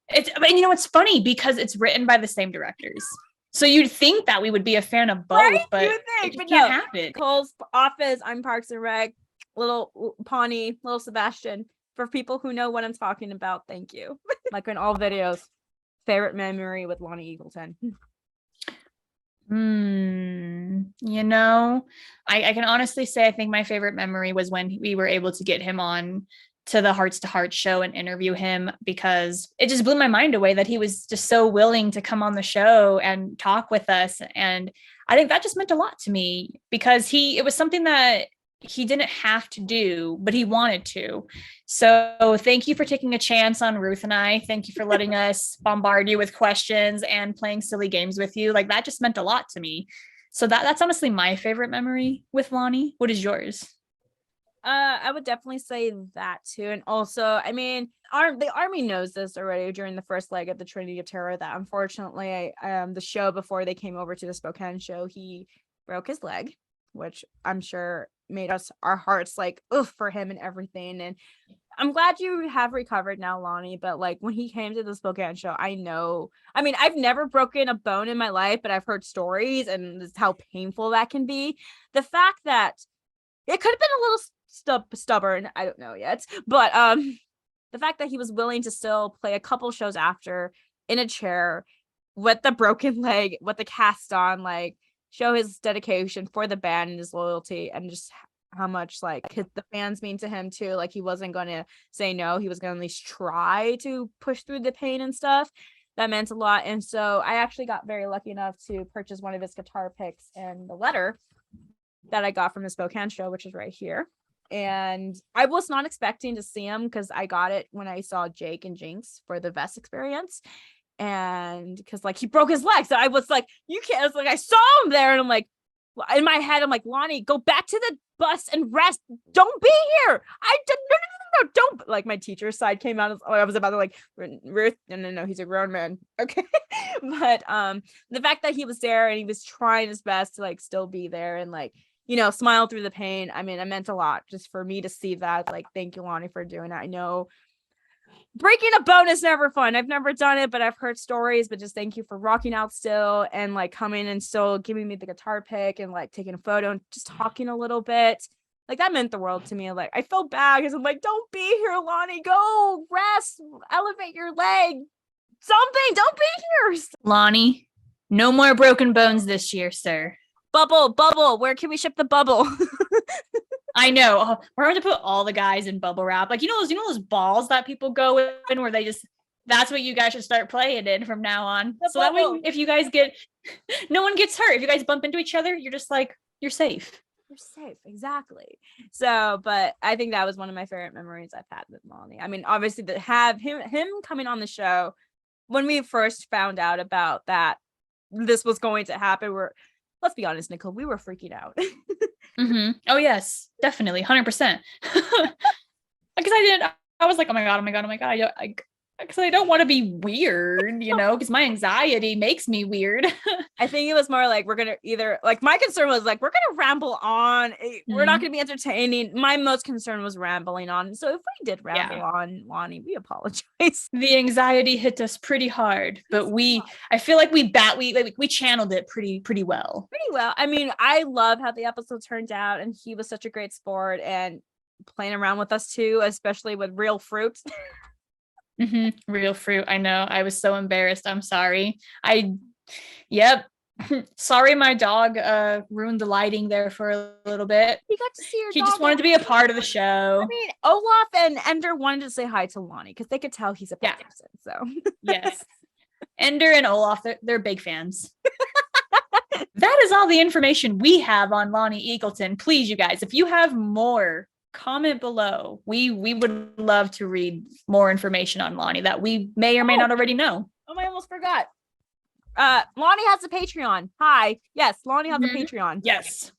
and you know, it's funny because it's written by the same directors. So you'd think that we would be a fan of both, Right? but You would think, it but can't no. happen. Cole's Office, I'm Parks and Rec, little Pawnee, little Sebastian. For people who know what I'm talking about, thank you. Like in all videos, favorite memory with Lonny Eagleton. You know, I can honestly say I think my favorite memory was when we were able to get him on to the Hearts to Heart show and interview him, because it just blew my mind away that he was just so willing to come on the show and talk with us. And I think that just meant a lot to me because it was something that he didn't have to do, but he wanted to. So thank you for taking a chance on Ruth and I. Thank you for letting us bombard you with questions and playing silly games with you. Like that just meant a lot to me. So that's honestly my favorite memory with Lonnie. What is yours? I would definitely say that too. And also, I mean, the Army knows this already during the first leg of the Trinity of Terror that unfortunately, the show before they came over to the Spokane show, he broke his leg, which I'm sure made our hearts like, oof, for him and everything. And I'm glad you have recovered now, Lonnie. But like when he came to the Spokane show, I mean, I've never broken a bone in my life, but I've heard stories and this is how painful that can be. The fact that it could have been a little stubborn, I don't know yet, but the fact that he was willing to still play a couple shows after in a chair with the broken leg, with the cast on, like show his dedication for the band and his loyalty, and just how much like the fans mean to him too. Like he wasn't going to say no, he was going to at least try to push through the pain and stuff. That meant a lot. And so I actually got very lucky enough to purchase one of his guitar picks and the letter that I got from the Spokane show, which is right here. And I was not expecting to see him because I got it when I saw Jake and Jinx for the Vest experience. And because like he broke his leg. So I was like, you can't, it's like I saw him there. And I'm like, in my head, I'm like, Lonnie, go back to the bus and rest. Don't be here. I did no, don't. Like my teacher's side came out. I was about to like, Ruth, no, he's a grown man. Okay. But the fact that he was there and he was trying his best to like still be there and like, you know, smile through the pain. I mean, it meant a lot just for me to see that. Like, thank you, Lonnie, for doing it. I know breaking a bone is never fun. I've never done it, but I've heard stories. But just thank you for rocking out still and like coming and still giving me the guitar pick and like taking a photo and just talking a little bit. Like that meant the world to me. Like I felt bad because I'm like, don't be here, Lonnie. Go rest, elevate your leg, something. Don't be here, Lonnie. No more broken bones this year, sir. Bubble. Where can we ship the bubble? I know. We're going to put all the guys in bubble wrap. Like, you know those balls that people go in where they just, that's what you guys should start playing in from now on. So that way, if you guys no one gets hurt. If you guys bump into each other, you're just like, you're safe. You're safe. Exactly. So, but I think that was one of my favorite memories I've had with Lonnie. I mean, obviously to have him coming on the show when we first found out about that, this was going to happen. Let's be honest, Nicole, we were freaking out. Mm-hmm. Oh yes, definitely, 100%. Because I was like, oh my god. Because I don't want to be weird, you know, because my anxiety makes me weird. I think it was more like we're gonna either like my concern was like we're gonna ramble on. We're not gonna be entertaining. My most concern was rambling on. So if we did ramble on, Lonnie, we apologize. The anxiety hit us pretty hard, but I feel like we channeled it pretty well. Pretty well. I mean, I love how the episode turned out, and he was such a great sport and playing around with us too, especially with real fruit. Mm-hmm. Real fruit. I know. I was so embarrassed. I'm sorry. Yep. Sorry, my dog ruined the lighting there for a little bit. You got to see your He dog. just wanted to be a part of the show. I mean, Olaf and Ender wanted to say hi to Lonnie because they could tell he's a big person. So yes. Ender and Olaf, they're big fans. That is all the information we have on Lonny Eagleton. Please, you guys, if you have more comment below. We would love to read more information on Lonny that we may or may not already know. Oh, I almost forgot. Lonny has a Patreon. Hi. Yes, Lonny has a Patreon. Yes.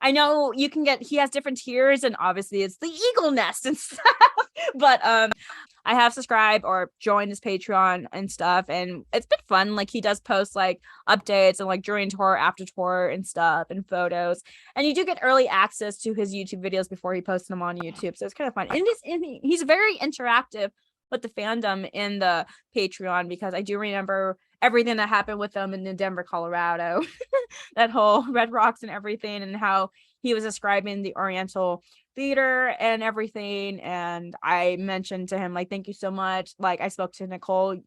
I know you can he has different tiers, and obviously it's the Eagle Nest and stuff. But I have subscribed or joined his Patreon and stuff, and it's been fun. Like, he does post like updates and like during tour, after tour and stuff, and photos. And you do get early access to his YouTube videos before he posts them on YouTube. So it's kind of fun. And he's very interactive with the fandom in the Patreon, because I do remember everything that happened with them in Denver, Colorado, that whole Red Rocks and everything, and how he was describing the Oriental theater and everything. And I mentioned to him, like, thank you so much. Like, I spoke to Nicole,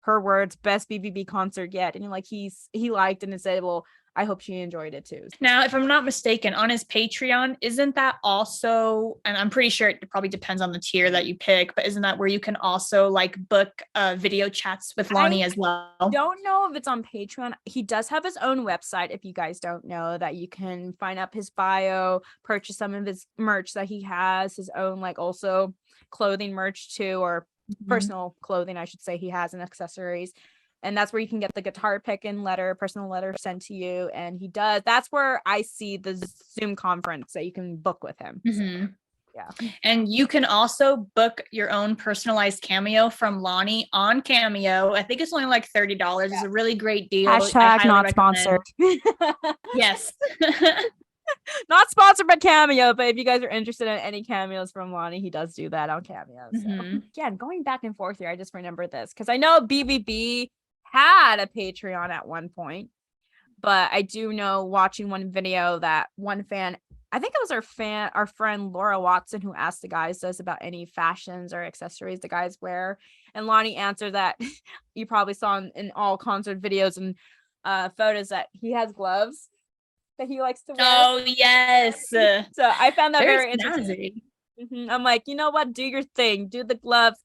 her words, best BVB concert yet. And like, he liked and said, well, I hope she enjoyed it too. Now, if I'm not mistaken, on his Patreon, isn't that also, and I'm pretty sure it probably depends on the tier that you pick, but isn't that where you can also like book video chats with Lonny as well? Don't know if it's on Patreon. He does have his own website, if you guys don't know, that you can find up his bio, purchase some of his merch that he has, his own like also clothing merch too, or personal clothing, I should say, he has, and accessories. And that's where you can get the guitar pick and personal letter sent to you. And he does. That's where I see the Zoom conference that you can book with him. So, yeah. And you can also book your own personalized cameo from Lonny on Cameo. I think it's only like $30. Yeah. It's a really great deal. Hashtag not sponsored. Yes. Not sponsored by Cameo, but if you guys are interested in any cameos from Lonny, he does do that on Cameo. So again, going back and forth here, I just remember this because I know BVB had a Patreon at one point, but I do know, watching one video, that one fan, I think it was our friend Laura Watson, who asked the guys this about any fashions or accessories the guys wear, and Lonny answered that you probably saw in all concert videos and photos that he has gloves that he likes to wear. Oh yes. So I found that very interesting. I'm like, you know what, do your thing, do the gloves.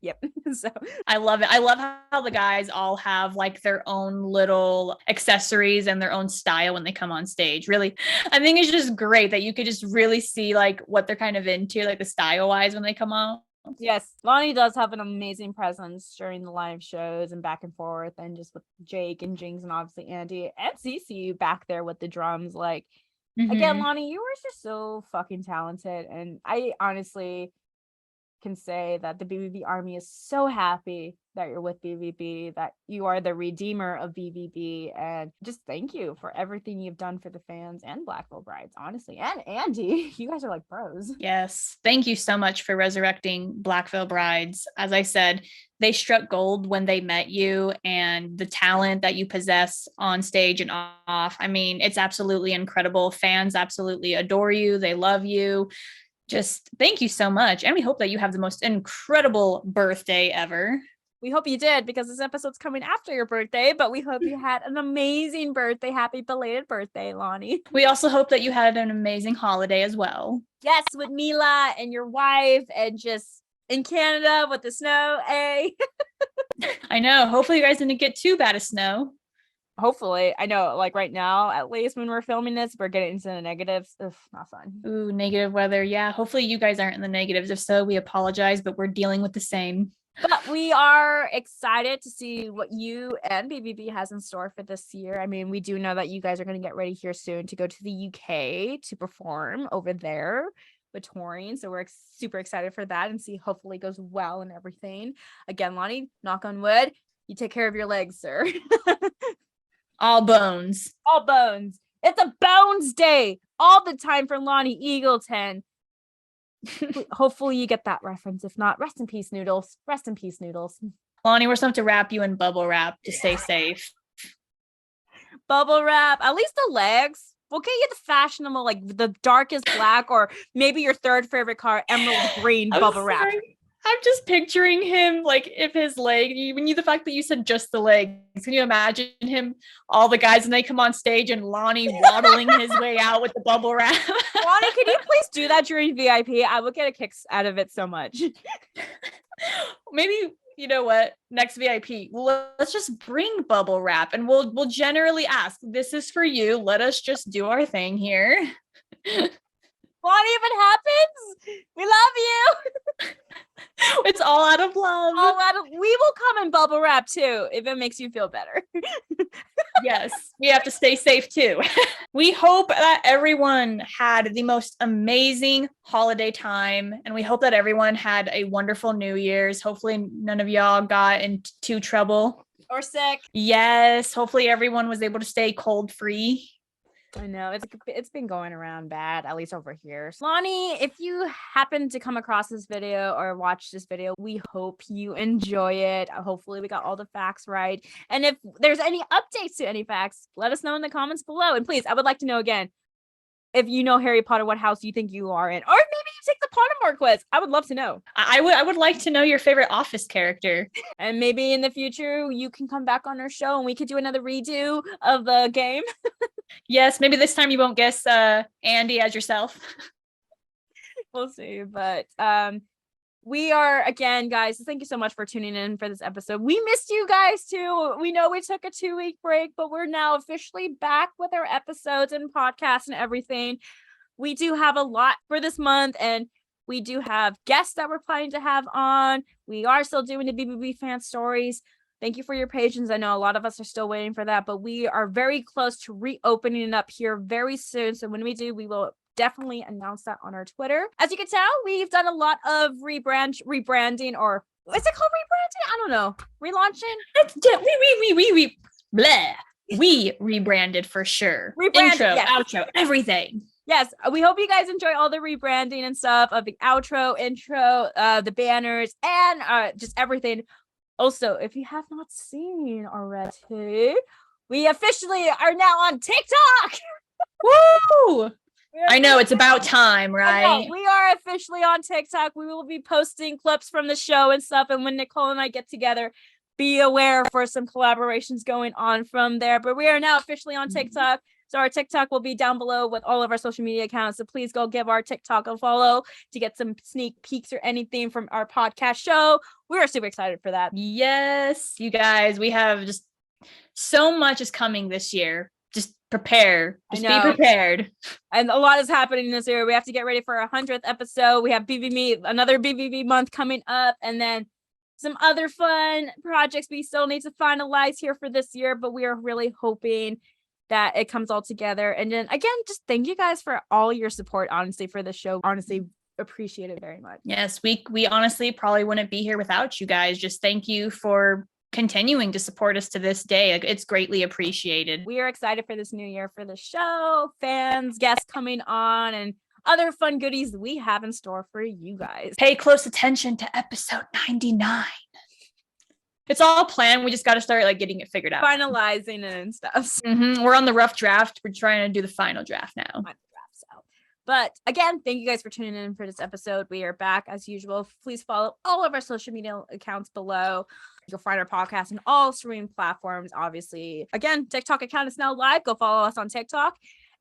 Yep. So I love it. I love how the guys all have like their own little accessories and their own style when they come on stage. Really, I think it's just great that you could just really see like what they're kind of into, like the style wise, when they come on. Yes, Lonny does have an amazing presence during the live shows and back and forth, and just with Jake and Jinx and obviously Andy and Cece back there with the drums. Like, again, Lonny, you were just so fucking talented, and I honestly can say that the BVB Army is so happy that you're with BVB, that you are the redeemer of BVB, and just thank you for everything you've done for the fans and Black Veil Brides, honestly, and Andy. You guys are like bros. Yes, thank you so much for resurrecting Black Veil Brides. As I said, they struck gold when they met you, and the talent that you possess on stage and off, I mean, it's absolutely incredible. Fans absolutely adore you. They love you. Just thank you so much. And we hope that you have the most incredible birthday ever. We hope you did, because this episode's coming after your birthday, but we hope you had an amazing birthday. Happy belated birthday, Lonny. We also hope that you had an amazing holiday as well. Yes, with Mila and your wife, and just in Canada with the snow. I know. Hopefully you guys didn't get too bad of snow. Hopefully. I know, like right now, at least when we're filming this, we're getting into the negatives. Ugh, not fun. Ooh, negative weather. Yeah, hopefully you guys aren't in the negatives. If so, we apologize, but we're dealing with the same. But we are excited to see what you and BVB has in store for this year. I mean, we do know that you guys are going to get ready here soon to go to the UK to perform over there with touring. So we're super excited for that, and see, hopefully it goes well and everything. Again, Lonny, knock on wood, you take care of your legs, sir. All bones. All bones. It's a bones day all the time for Lonny Eagleton. Hopefully you get that reference. If not, rest in peace, Noodles. Rest in peace, Noodles. Lonny, we're supposed to wrap you in bubble wrap to stay safe. Bubble wrap. At least the legs. We'll get you the fashionable, like the darkest black, or maybe your third favorite color, emerald green bubble wrap. I'm just picturing him, like, if his leg, the fact that you said just the legs, can you imagine him, all the guys, and they come on stage and Lonny waddling his way out with the bubble wrap? Lonny, can you please do that during VIP? I will get a kick out of it so much. Maybe, you know what, next VIP, let's just bring bubble wrap, and we'll generally ask, this is for you, let us just do our thing here. Lonny, if it happens, we love you. It's all out of love. We will come and bubble wrap too if it makes you feel better. Yes, we have to stay safe too. We hope that everyone had the most amazing holiday time, and we hope that everyone had a wonderful New Year's. Hopefully none of y'all got into trouble Or sick. Yes, hopefully everyone was able to stay cold free. I know it's been going around bad, at least over here. Lonny, if you happen to come across this video or watch this video, we hope you enjoy it. Hopefully we got all the facts right. And if there's any updates to any facts, let us know in the comments below. And please, I would like to know again, if you know Harry Potter, what house you think you are in, or maybe you take the Pottermore quiz. I would love to know. I would like to know your favorite Office character. And maybe in the future you can come back on our show and we could do another redo of the game. Yes, maybe this time you won't guess Andy as yourself. We'll see. But we are, again, guys, thank you so much for tuning in for this episode. We missed you guys too. We know we took a 2-week break, but we're now officially back with our episodes and podcasts and everything. We do have a lot for this month, and we do have guests that we're planning to have on. We are still doing the BBB fan stories. Thank you for your patience. I know a lot of us are still waiting for that, but we are very close to reopening it up here very soon. So when we do, we will definitely announce that on our Twitter. As you can tell, we've done a lot of rebranding, or is it called rebranding? I don't know. Relaunching? We rebranded for sure. Rebranded, Intro, yes. outro, everything. Yes, we hope you guys enjoy all the rebranding and stuff of the outro, intro, the banners, and just everything. Also, if you have not seen already, we officially are now on TikTok. Woo! I know, it's about time, right? We are officially on TikTok. We will be posting clips from the show and stuff. And when Nicole and I get together, be aware for some collaborations going on from there. But we are now officially on TikTok. So our TikTok will be down below with all of our social media accounts. So please go give our TikTok a follow to get some sneak peeks or anything from our podcast show. We are super excited for that. Yes, you guys, we have just so much is coming this year. Just prepare. Just be prepared. And a lot is happening this year. We have to get ready for our 100th episode. We have BBB, another BBB month coming up, and then some other fun projects we still need to finalize here for this year, but we are really hoping that it comes all together. And then again, just thank you guys for all your support, honestly, for the show. Honestly, appreciate it very much. Yes, we honestly probably wouldn't be here without you guys. Just thank you for continuing to support us to this day. It's greatly appreciated. We are excited for this new year, for the show, fans, guests coming on, and other fun goodies we have in store for you guys. Pay close attention to episode 99. It's all planned. We just got to start getting it figured out. Finalizing it and stuff. We're on the rough draft. We're trying to do the final draft now. But again, thank you guys for tuning in for this episode. We are back as usual. Please follow all of our social media accounts below. You'll find our podcast on all streaming platforms, obviously. Again, TikTok account is now live. Go follow us on TikTok.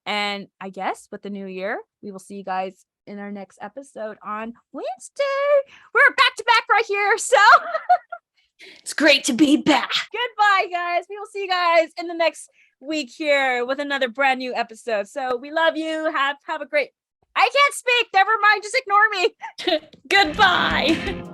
And I guess with the new year, we will see you guys in our next episode on Wednesday. We're back to back right here. So it's great to be back. Goodbye, guys. We will see you guys in the next week here with another brand new episode. So we love you. Have a great... I can't speak. Never mind. Just ignore me. Goodbye.